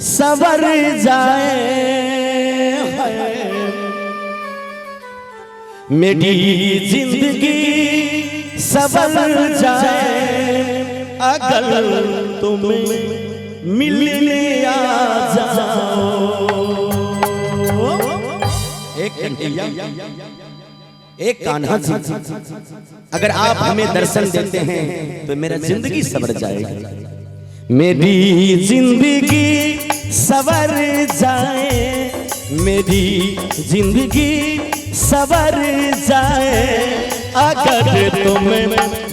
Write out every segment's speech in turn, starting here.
सवर जाए मेरी जिंदगी सवर जाए अगर तुम्हें मिलने आ जाओ। एक कान्हा जी, अगर आप हमें दर्शन देते हैं तो मेरा जिंदगी सवर जाएगी। मेरी जिंदगी सवर जाए, मेरी जिंदगी सवर जाए अगर तुम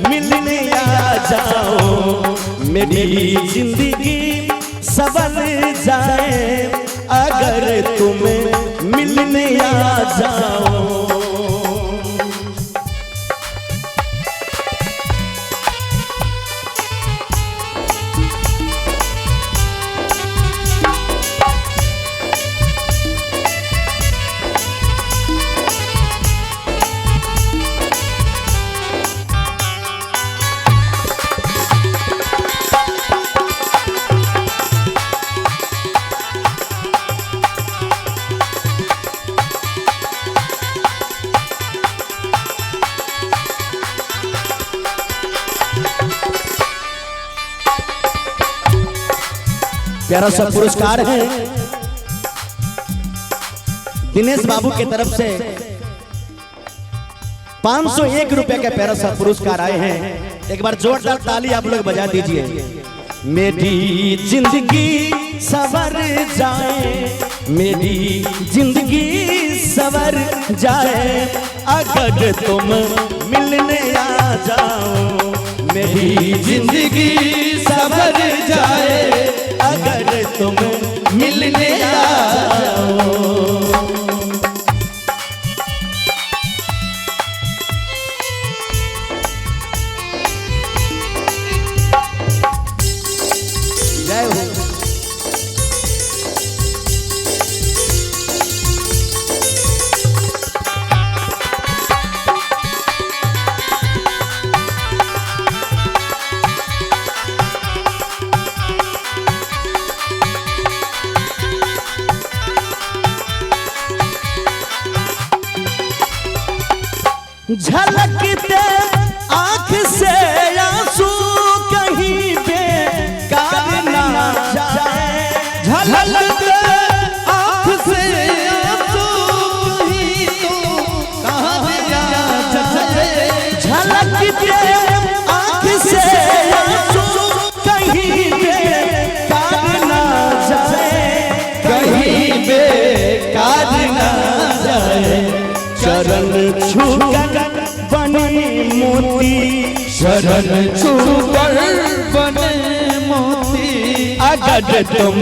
मिलने आ जाओ। मेरी जिंदगी सवर जाए अगर तुम मिलने आ जाओ। प्यारा सा पुरस्कार है दिनेश बाबू की तरफ से 501 रुपए का प्यारा सा पुरस्कार आए हैं। एक बार जोरदार ताली आप लोग बजा दीजिए। मेरी जिंदगी सवर जाए, मेरी जिंदगी सवर जाए अगर तुम मिलने आ जाओ। मेरी जिंदगी सवर जाए अगर तुम मिलने आ जाओ। जय हो। झलकते आँख से आंसू कहीं बेकार ना जाए। झलकते आँख से आंसू कहीं तो कहाँ जाए। झलकते आँख से आंसू कहीं बेकार ना जाए, कहीं बेकार ना जाए। चरण छूकर बने मोती, शरण छूकर बने मोती अगर तुम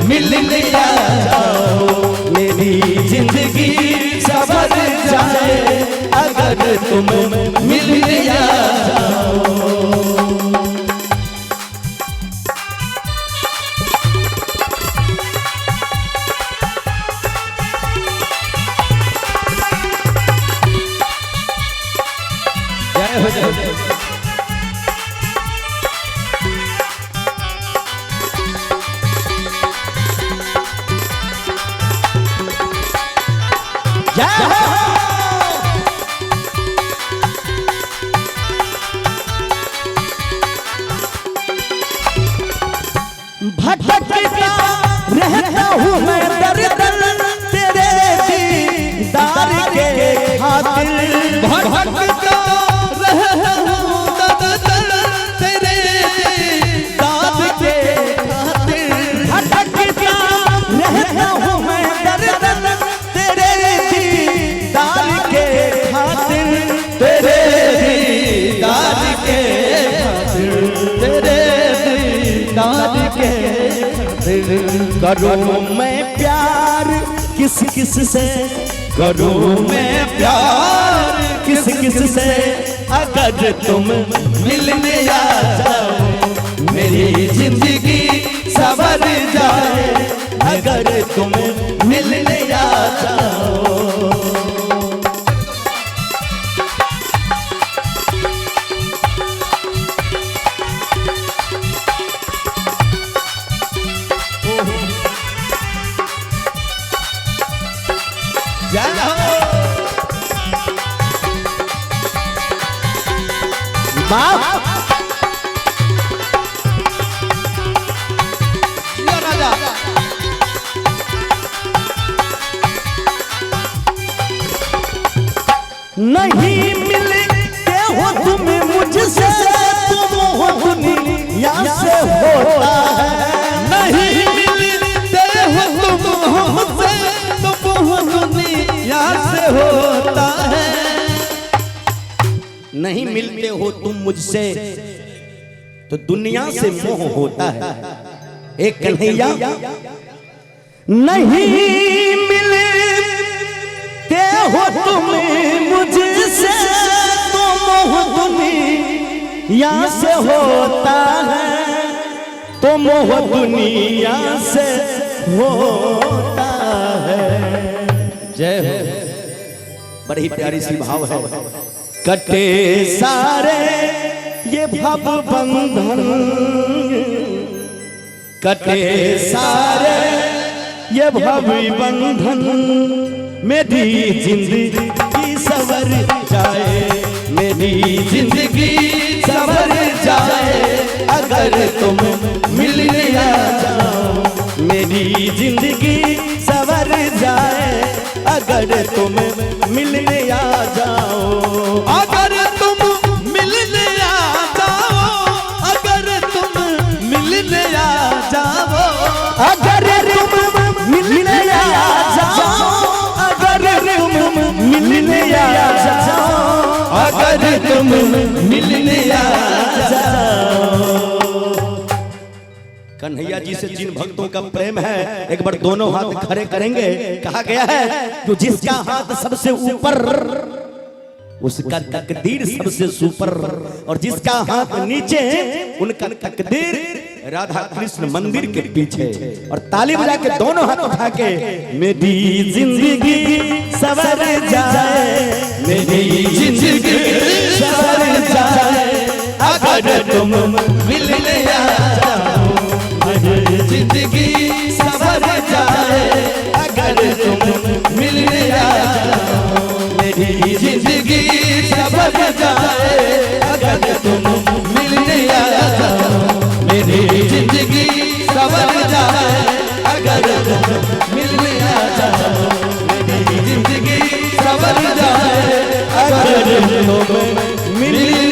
मिलने आ जाओ। मेरी जिंदगी सवर जाए अगर तुम मिलने आ जाओ। हो जाए। भटकता रहता हूँ मैं दर दर तेरे दीदार के खातिर। भटकता करूं मैं प्यार किस किस से, करूं मैं प्यार किस किस से अगर तुम मिलने आ जाओ। मेरी जिंदगी सवर जाए अगर तुम मिलने आ जाओ। जय हो बाप राजा। नहीं मिलते हो तुम मुझसे, तुम हो दुनिया से होता है। नहीं मिलते हो तुम मुझसे, तुम हो दुनिया से होता है। नहीं मिलते हो तुम मुझसे तो दुनिया से मोह होता है। एक कन्हैया नहीं मिलते हो तुम मुझसे तो मोह दुनिया से होता है, तो मोह दुनिया से होता है। जय हो। बड़ी प्यारी सी भाव है। कटे सारे ये भव बंधन, कटे सारे ये भव बंधन, मेरी जिंदगी सवर जाए, मेरी जिंदगी सवर जाए अगर तुम मिलने आ जाओ। मेरी जिंदगी सवर जाए अगर तुम मिलने आ जाओ। अगर तुम मिलने आ जाओ, अगर तुम मिलने आ जाओ, अगर तुम मिलने आ जाओ, अगर तुम मिलने आ जाओ, अगर तुम मिलने आ जाओ। कन्हैया जी से जिन भक्तों का प्रेम है एक बार दोनों हाथ खड़े करेंगे। कहा गया है कि जिसका हाथ सबसे ऊपर उसका तकदीर सबसे सुपर, और जिसका हाथ नीचे उनका तकदीर राधा कृष्ण मंदिर के पीछे। और ताली बजा के दोनों हाथ उठा के मेरी जिंदगी सवर जाए, मेरी जिंदगी सवर जाए अगर तुम मिलने आ जाओ। मेरी जिंदगी सवर जाए अगर तुम मिलने आ जाओ। मेरी जिंदगी सवर जाए अगर तुम मिलने आ जाओ। मेरी जिंदगी सवर जाए अगर तुम मिलने आ जाओ। मेरी जिंदगी सवर जाए अगर तुम मिलने